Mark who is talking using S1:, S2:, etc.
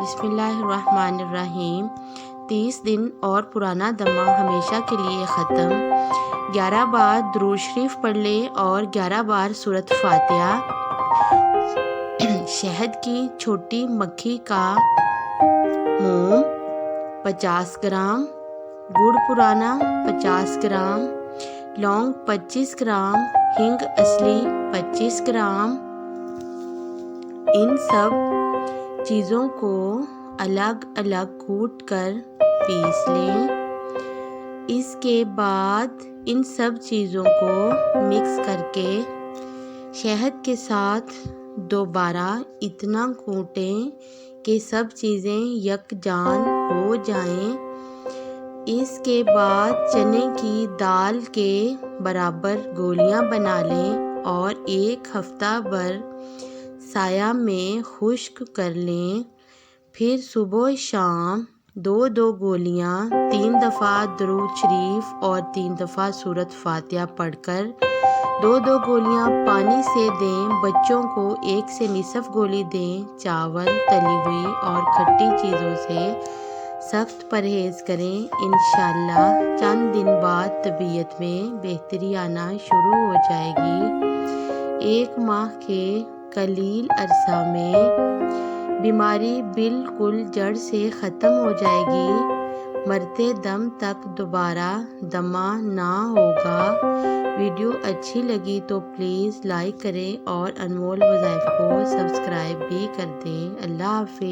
S1: बिस्मिल्लाहिर्रहमानिर्रहीम। 30 दिन और पुराना दमा हमेशा के लिए ख़त्म। 11 बार दुरूद शरीफ पढ़ ले और 11 बार सूरत फातिहा। शहद की छोटी मक्खी का मोम 50 ग्राम, गुड़ पुराना 50 ग्राम, लौंग 25 ग्राम, हिंग असली 25 ग्राम। इन सब चीज़ों को अलग अलग कूट कर पीस लें। इसके बाद इन सब चीज़ों को मिक्स करके शहद के साथ दोबारा इतना कूटें कि सब चीज़ें यकजान हो जाएं। इसके बाद चने की दाल के बराबर गोलियां बना लें और 1 हफ्ता भर साया में खुश्क कर लें। फिर सुबह शाम 2-2 गोलियां 3 दफ़ा दुरूद शरीफ और 3 दफ़ा सूरत फातिहा पढ़कर 2-2 गोलियां पानी से दें। बच्चों को 1 से निसफ गोली दें। चावल, तली हुई और खट्टी चीज़ों से सख्त परहेज़ करें। इंशाअल्लाह चंद दिन बाद तबीयत में बेहतरी आना शुरू हो जाएगी। 1 माह के कलील अरसा में बीमारी बिल्कुल जड़ से ख़त्म हो जाएगी। मरते दम तक दोबारा दमा ना होगा। वीडियो अच्छी लगी तो प्लीज़ लाइक करें और अनमोल वज़ाइफ को सब्सक्राइब भी कर दें। अल्लाह हाफ़िज़।